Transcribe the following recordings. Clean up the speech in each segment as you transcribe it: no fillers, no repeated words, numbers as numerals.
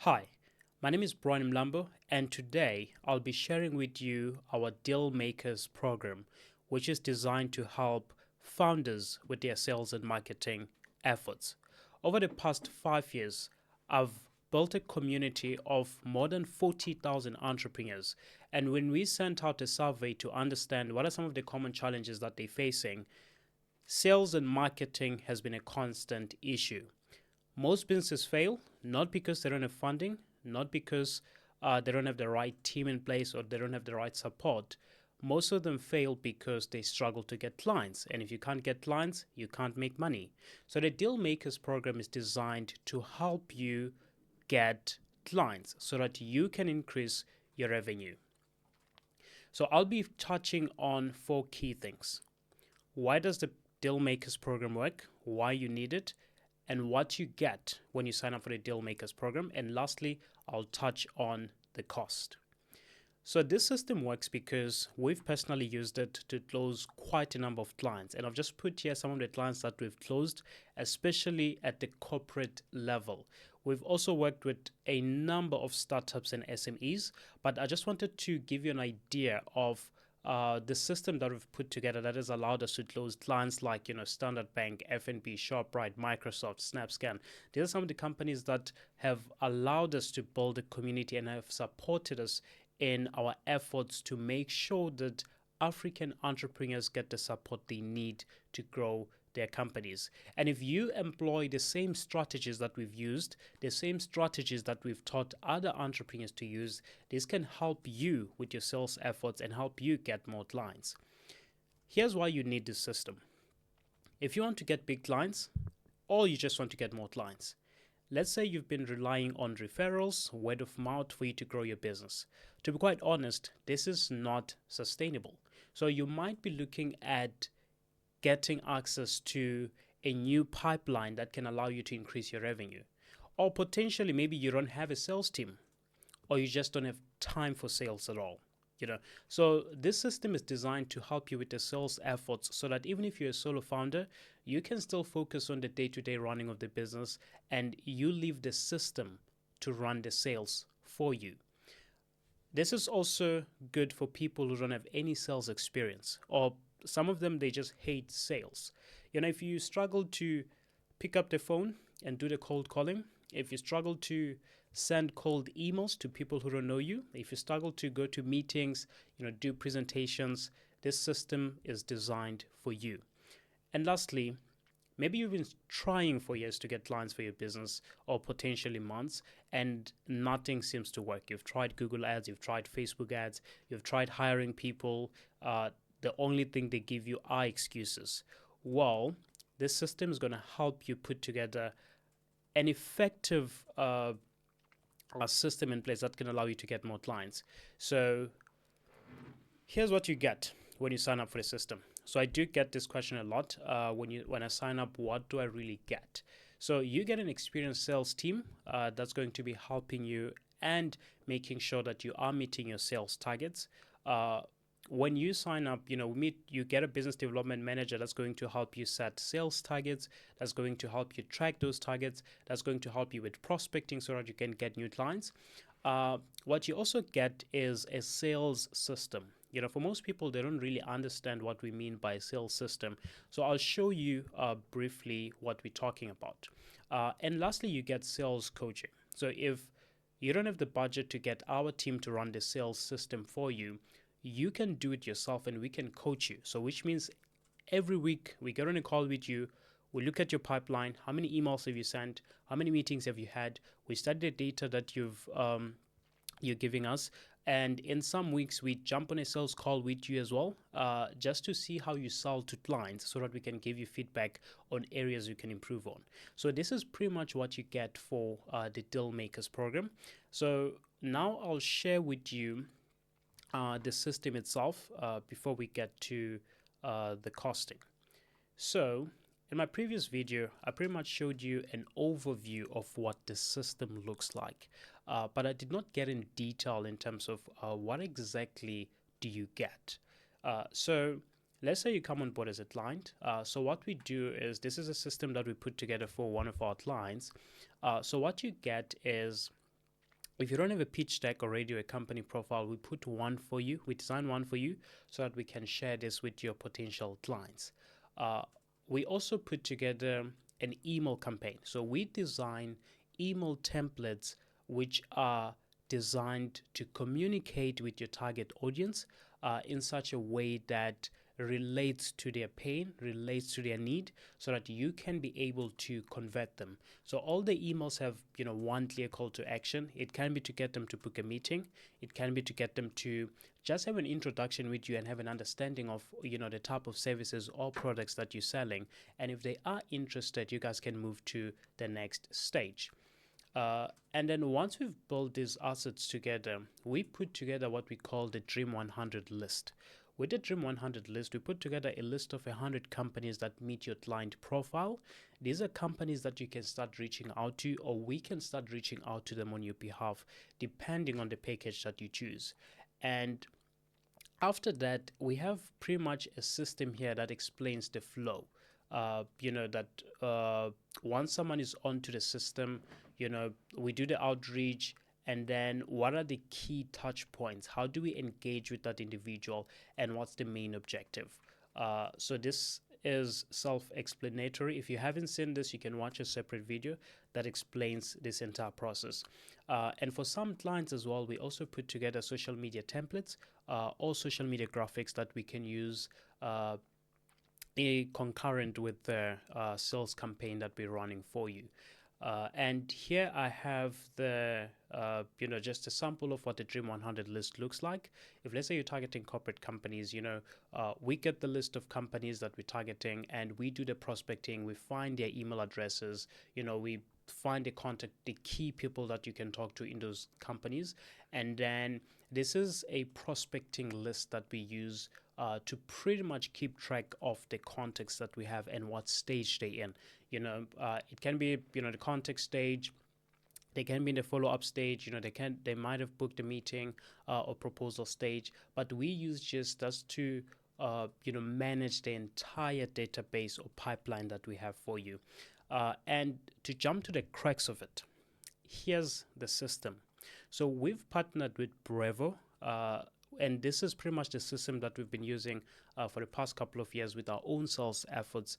Hi, my name is Brian Mlambo, and today I'll be sharing with you our Dealmakers program, which is designed to help founders with their sales and marketing efforts. Over the past 5 years, I've built a community of more than 40,000 entrepreneurs. And when we sent out a survey to understand what are some of the common challenges that they're facing, sales and marketing has been a constant issue. Most businesses fail not because they don't have funding, not because they don't have the right team in place or they don't have the right support. Most of them fail because they struggle to get clients. And if you can't get clients, you can't make money. So the Deal Makers program is designed to help you get clients so that you can increase your revenue. So I'll be touching on four key things. Why does the Deal Makers program work? Why you need it? And what you get when you sign up for the Dealmakers program. And lastly, I'll touch on the cost. So this system works because we've personally used it to close quite a number of clients. And I've just put here some of the clients that we've closed, especially at the corporate level. We've also worked with a number of startups and SMEs, but I just wanted to give you an idea of the system that we've put together that has allowed us to close clients like Standard Bank, FNB, ShopRite, Microsoft, SnapScan. These are some of the companies that have allowed us to build a community and have supported us in our efforts to make sure that African entrepreneurs get the support they need to grow their companies. And if you employ the same strategies that we've used, the same strategies that we've taught other entrepreneurs to use, this can help you with your sales efforts and help you get more clients. Here's why you need this system. If you want to get big clients, or you just want to get more clients, let's say you've been relying on referrals, word of mouth for you to grow your business. To be quite honest, this is not sustainable. So you might be looking at getting access to a new pipeline that can allow you to increase your revenue. Or potentially maybe you don't have a sales team or you just don't have time for sales at all. So this system is designed to help you with the sales efforts so that even if you're a solo founder, you can still focus on the day-to-day running of the business and you leave the system to run the sales for you. This is also good for people who don't have any sales experience, or some of them, they just hate sales. If you struggle to pick up the phone and do the cold calling, if you struggle to send cold emails to people who don't know you, if you struggle to go to meetings, do presentations, this system is designed for you. And lastly, maybe you've been trying for years to get clients for your business or potentially months and nothing seems to work. You've tried Google ads, you've tried Facebook ads, you've tried hiring people. The only thing they give you are excuses. Well, this system is going to help you put together an effective system in place that can allow you to get more clients. So here's what you get when you sign up for the system. So I do get this question a lot. When I sign up, what do I really get? So you get an experienced sales team that's going to be helping you and making sure that you are meeting your sales targets. When you sign up, you get a business development manager that's going to help you set sales targets, that's going to help you track those targets, that's going to help you with prospecting so that you can get new clients. What you also get is a sales system. For most people, they don't really understand what we mean by a sales system. So I'll show you briefly what we're talking about. And lastly, you get sales coaching. So if you don't have the budget to get our team to run the sales system for you, you can do it yourself and we can coach you. So which means every week we get on a call with you. We look at your pipeline. How many emails have you sent? How many meetings have you had? We study the data that you're giving us. And in some weeks, we jump on a sales call with you as well, just to see how you sell to clients so that we can give you feedback on areas you can improve on. So this is pretty much what you get for the Dealmakers program. So now I'll share with you the system itself before we get to the costing. So in my previous video, I pretty much showed you an overview of what the system looks like, but I did not get in detail in terms of what exactly do you get. So let's say you come on board as a client. So what we do is, this is a system that we put together for one of our clients. So what you get is If you don't have a pitch deck already or a company profile, we put one for you. We design one for you so that we can share this with your potential clients. Uh, we also put together an email campaign. So we design email templates which are designed to communicate with your target audience in such a way that relates to their pain, relates to their need, so that you can be able to convert them. So all the emails have, one clear call to action. It can be to get them to book a meeting. It can be to get them to just have an introduction with you and have an understanding of, the type of services or products that you're selling. And if they are interested, you guys can move to the next stage. And then once we've built these assets together, we put together what we call the Dream 100 list. With the Dream 100 list, we put together a list of 100 companies that meet your client profile. These are companies that you can start reaching out to, or we can start reaching out to them on your behalf, depending on the package that you choose. And after that, we have pretty much a system here that explains the flow. That once someone is onto the system, we do the outreach, and then what are the key touch points? How do we engage with that individual, and what's the main objective? So this is self-explanatory. If you haven't seen this, you can watch a separate video that explains this entire process. And for some clients as well, we also put together social media templates or social media graphics that we can use concurrent with the sales campaign that we're running for you. And here I have the, just a sample of what the Dream 100 list looks like. If let's say you're targeting corporate companies, we get the list of companies that we're targeting, and we do the prospecting. We find their email addresses. We find the contact, the key people that you can talk to in those companies. And then this is a prospecting list that we use to pretty much keep track of the contacts that we have and what stage they're in. It can be, the contact stage. They can be in the follow-up stage. They might have booked a meeting or proposal stage, but we use just to manage the entire database or pipeline that we have for you. And to jump to the crux of it, here's the system. So we've partnered with Brevo, and this is pretty much the system that we've been using for the past couple of years with our own sales efforts.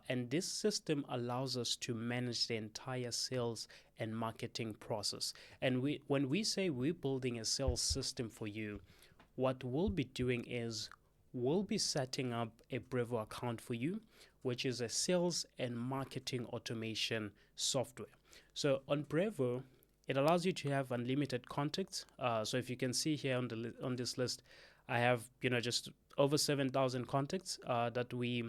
And this system allows us to manage the entire sales and marketing process. And when we say we're building a sales system for you, what we'll be doing is we'll be setting up a Brevo account for you, which is a sales and marketing automation software. So on Brevo, it allows you to have unlimited contacts. So if you can see here on this list, I have just over 7,000 contacts that we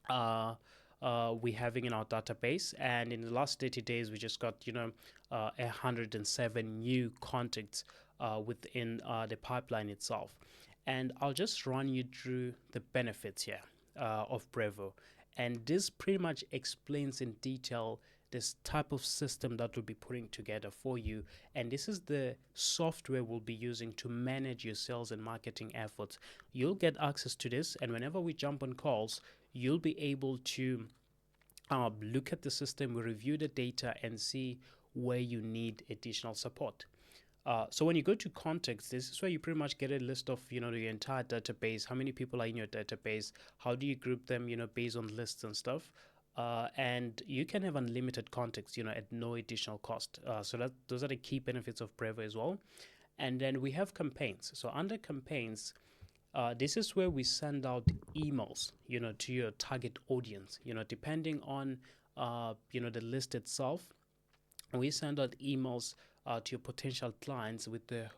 having in our database, and in the last 30 days we just got 107 new contacts within the pipeline itself. And I'll just run you through the benefits here of Brevo, and this pretty much explains in detail this type of system that we'll be putting together for you. And this is the software we'll be using to manage your sales and marketing efforts. You'll get access to this, and whenever we jump on calls, you'll be able to look at the system, we review the data, and see where you need additional support. So when you go to contacts, this is where you pretty much get a list of your entire database, how many people are in your database, how do you group them based on lists and stuff. And you can have unlimited contacts at no additional cost. So those are the key benefits of Brevo as well. And then we have campaigns. So under campaigns, this is where we send out emails to your target audience, depending on the list itself. We send out emails to your potential clients with the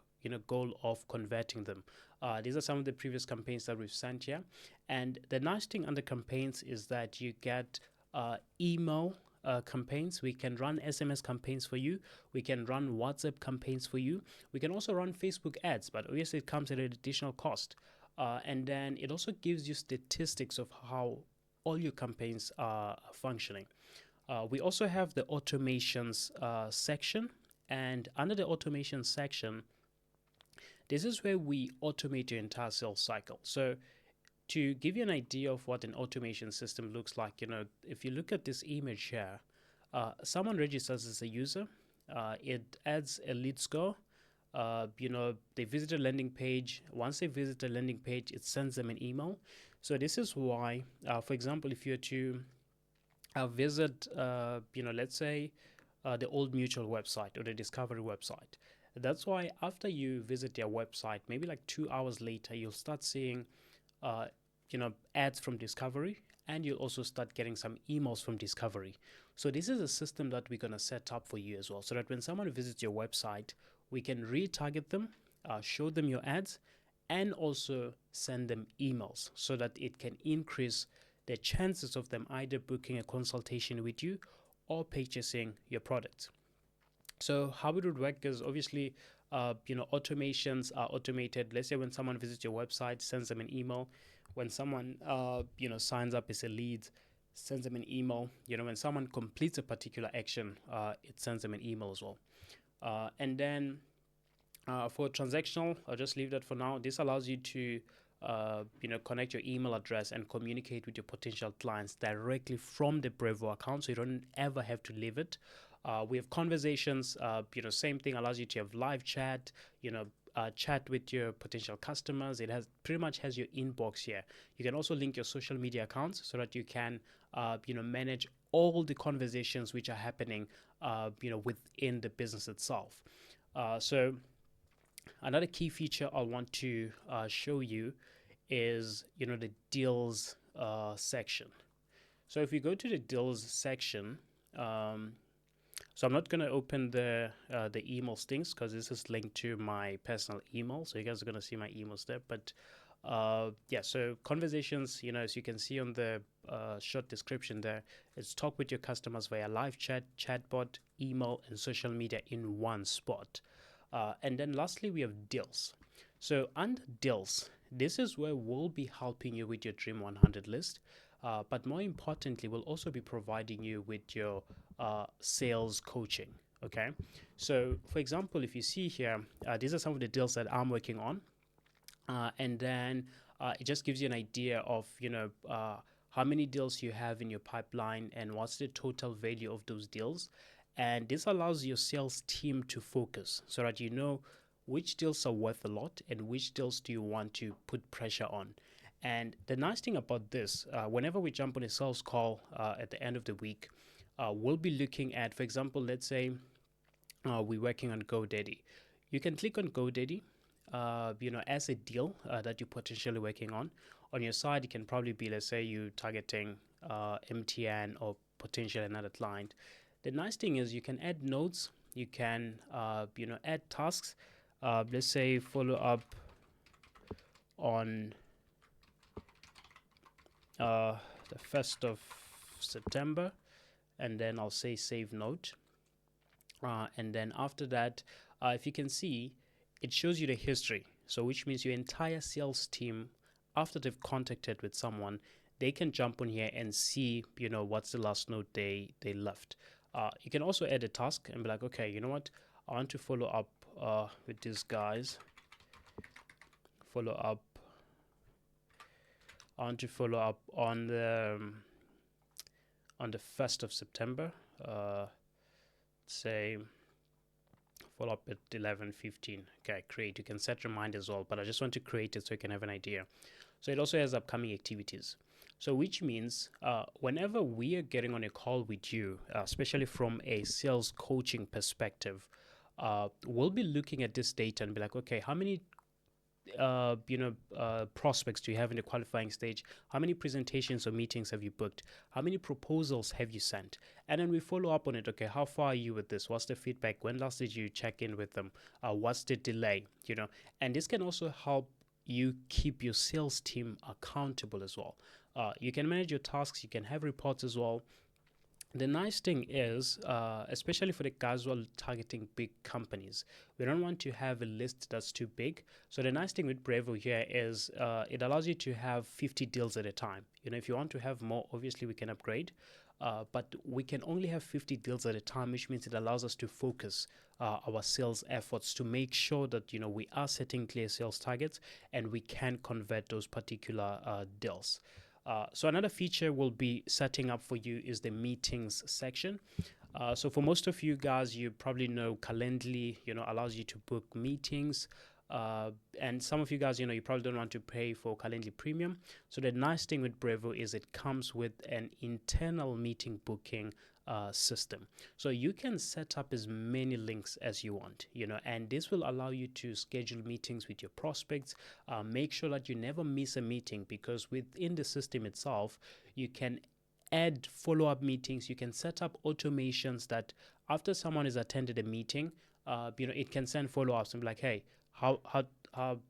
goal of converting them. These are some of the previous campaigns that we've sent here. And the nice thing under campaigns is that you get email campaigns. We can run SMS campaigns for you. We can run WhatsApp campaigns for you. We can also run Facebook ads, but obviously it comes at an additional cost. And then it also gives you statistics of how all your campaigns are functioning. We also have the automations section, and under the automation section, this is where we automate your entire sales cycle. So to give you an idea of what an automation system looks like, if you look at this image here, someone registers as a user. it adds a lead score. They visit a landing page. Once they visit a landing page, it sends them an email. So this is why, for example, if you're to visit, let's say the Old Mutual website or the Discovery website. That's why after you visit their website, maybe like 2 hours later, you'll start seeing, ads from Discovery, and you'll also start getting some emails from Discovery. So this is a system that we're gonna set up for you as well, so that when someone visits your website, we can retarget them, show them your ads, and also send them emails so that it can increase the chances of them either booking a consultation with you or purchasing your product. So how it would work is obviously, automations are automated. Let's say when someone visits your website, sends them an email. When someone, signs up as a lead, sends them an email. When someone completes a particular action, it sends them an email as well. And then for transactional, I'll just leave that for now. This allows you to connect your email address and communicate with your potential clients directly from the Brevo account, so you don't ever have to leave it. We have conversations. Same thing, allows you to have live chat. Chat with your potential customers. It has pretty much has your inbox here. You can also link your social media accounts so that you can manage all the conversations which are happening within the business itself. So another key feature I want to show you is the deals section. So if we go to the deals section, so I'm not going to open the email things because this is linked to my personal email, so you guys are going to see my emails there. But so conversations, as you can see on the short description there, it's talk with your customers via live chat, chatbot, email, and social media in one spot. And then lastly, we have deals. So under deals, this is where we'll be helping you with your Dream 100 list. But more importantly, we'll also be providing you with your sales coaching. Okay. So for example, if you see here, these are some of the deals that I'm working on. And then it just gives you an idea of, how many deals you have in your pipeline and what's the total value of those deals. And this allows your sales team to focus so that you know which deals are worth a lot and which deals do you want to put pressure on. And the nice thing about this, whenever we jump on a sales call at the end of the week, we'll be looking at, for example, let's say we're working on GoDaddy. You can click on GoDaddy, as a deal that you're potentially working on. On your side, it can probably be, let's say you're targeting MTN or potentially another client. The nice thing is you can add notes, you can, add tasks. Let's say follow up on the 1st of September, and then I'll say save note. And then after that, if you can see, it shows you the history. So which means your entire sales team, after they've contacted with someone, they can jump on here and see, what's the last note they left. You can also add a task and be like, okay, you know what? I want to follow up with these guys. I want to follow up on the 1st of September. Say follow up at 11:15. Okay, create. You can set reminders as well, but I just want to create it so you can have an idea. So it also has upcoming activities. So which means whenever we are getting on a call with you, especially from a sales coaching perspective, we'll be looking at this data and be like, okay, how many prospects do you have in the qualifying stage? How many presentations or meetings have you booked? How many proposals have you sent? And then we follow up on it. Okay, how far are you with this? What's the feedback? When last did you check in with them? What's the delay? And this can also help you keep your sales team accountable as well. You can manage your tasks. You can have reports as well. The nice thing is, especially for the guys who are targeting big companies, we don't want to have a list that's too big. So the nice thing with Brevo here is it allows you to have 50 deals at a time. If you want to have more, obviously we can upgrade. But we can only have 50 deals at a time, which means it allows us to focus our sales efforts to make sure that we are setting clear sales targets and we can convert those particular deals. So another feature we'll be setting up for you is the meetings section. So for most of you guys, you probably know Calendly, allows you to book meetings. And some of you guys, you probably don't want to pay for Calendly Premium. So the nice thing with Brevo is it comes with an internal meeting booking system. So you can set up as many links as you want, and this will allow you to schedule meetings with your prospects. Make sure that you never miss a meeting, because within the system itself, you can add follow-up meetings. You can set up automations that after someone has attended a meeting, it can send follow-ups and be like, hey, how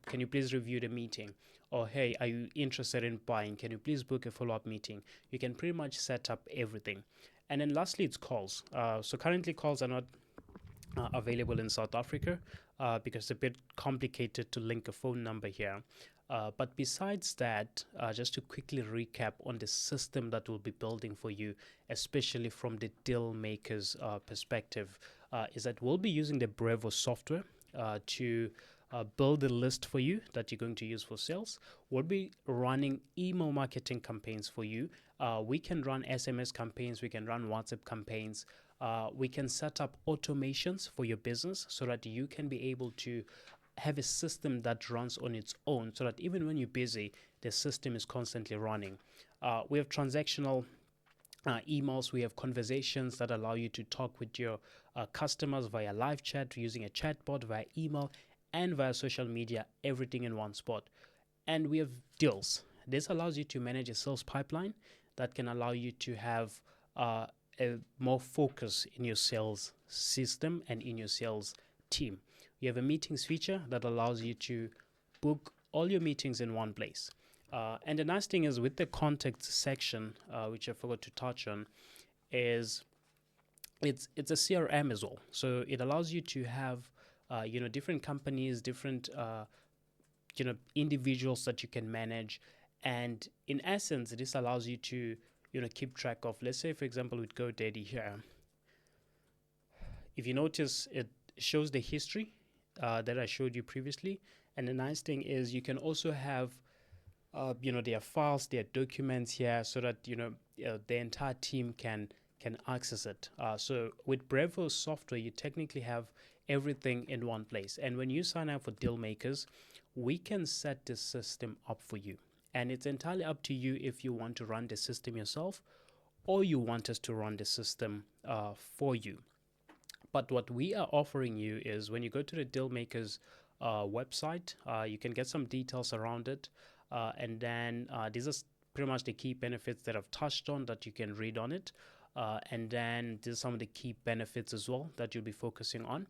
can you please review the meeting? Or hey, are you interested in buying? Can you please book a follow-up meeting? You can pretty much set up everything. And then lastly, it's calls. So currently calls are not available in South Africa because it's a bit complicated to link a phone number here. But besides that, just to quickly recap on the system that we'll be building for you, especially from the Dealmakers perspective, is that we'll be using the Brevo software to build a list for you that you're going to use for sales. We'll be running email marketing campaigns for you. We can run SMS campaigns, we can run WhatsApp campaigns. We can set up automations for your business so that you can be able to have a system that runs on its own, so that even when you're busy, the system is constantly running. We have transactional emails. We have conversations that allow you to talk with your customers via live chat, using a chatbot, via email, and via social media, everything in one spot. And we have deals. This allows you to manage a sales pipeline that can allow you to have a more focus in your sales system and in your sales team. You have a meetings feature that allows you to book all your meetings in one place. And the nice thing is with the contact section, which I forgot to touch on, is it's a CRM as well. So it allows you to have different companies, different individuals that you can manage. And in essence, this allows you to keep track of, let's say, for example, with GoDaddy here. If you notice, it shows the history that I showed you previously. And the nice thing is you can also have, their files, their documents here, so that, the entire team can access it. So with Brevo software, you technically have everything in one place. And when you sign up for Dealmakers, we can set the system up for you. And it's entirely up to you if you want to run the system yourself or you want us to run the system for you. But what we are offering you is when you go to the Dealmakers website, you can get some details around it. And then these are pretty much the key benefits that I've touched on that you can read on it. And then these are some of the key benefits as well that you'll be focusing on.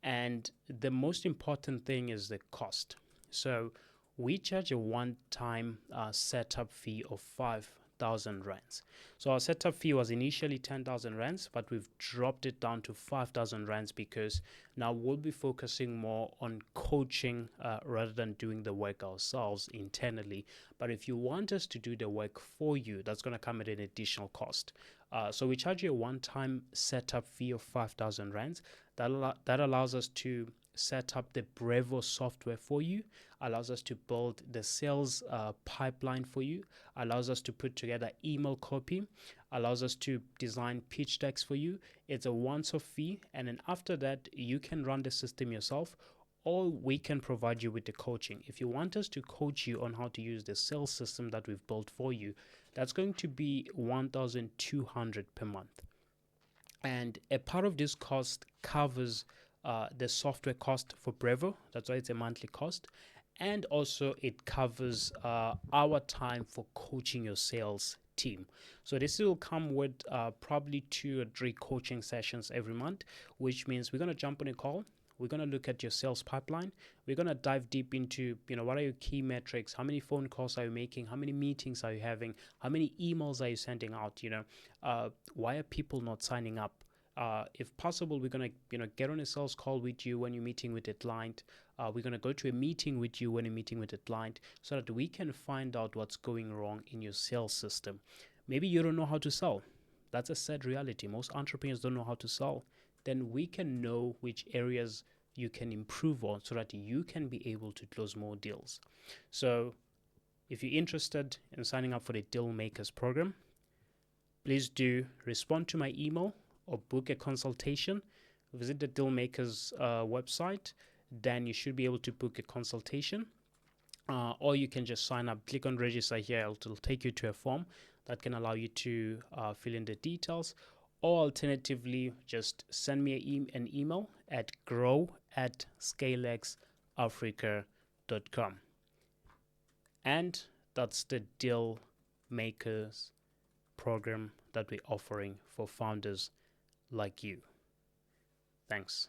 And the most important thing is the cost. So we charge a one-time setup fee of 5,000 rands. So our setup fee was initially 10,000 rands, but we've dropped it down to 5,000 rands because now we'll be focusing more on coaching rather than doing the work ourselves internally. But if you want us to do the work for you, that's going to come at an additional cost. So we charge you a one-time setup fee of 5,000 rands. That allows us to set up the Brevo software for you, allows us to build the sales pipeline for you, allows us to put together email copy, allows us to design pitch decks for you. It's a once-off fee, and then after that, you can run the system yourself, or we can provide you with the coaching. If you want us to coach you on how to use the sales system that we've built for you, that's going to be 1,200 per month. And a part of this cost covers the software cost for Brevo. That's why it's a monthly cost. And also it covers our time for coaching your sales team. So this will come with probably 2 or 3 coaching sessions every month, which means we're going to jump on a call. We're going to look at your sales pipeline. We're going to dive deep into, what are your key metrics? How many phone calls are you making? How many meetings are you having? How many emails are you sending out? Why are people not signing up? If possible, we're going to, get on a sales call with you when you're meeting with a client. We're going to go to a meeting with you when you're meeting with a client so that we can find out what's going wrong in your sales system. Maybe you don't know how to sell. That's a sad reality. Most entrepreneurs don't know how to sell. Then we can know which areas you can improve on so that you can be able to close more deals. So if you're interested in signing up for the Dealmakers program, please do respond to my email or book a consultation, visit the Dealmakers website. Then you should be able to book a consultation. Or you can just sign up, click on register here. It'll take you to a form that can allow you to fill in the details. Or alternatively, just send me an email at grow@scalexafrica.com. And that's the Deal Makers program that we're offering for founders like you. Thanks.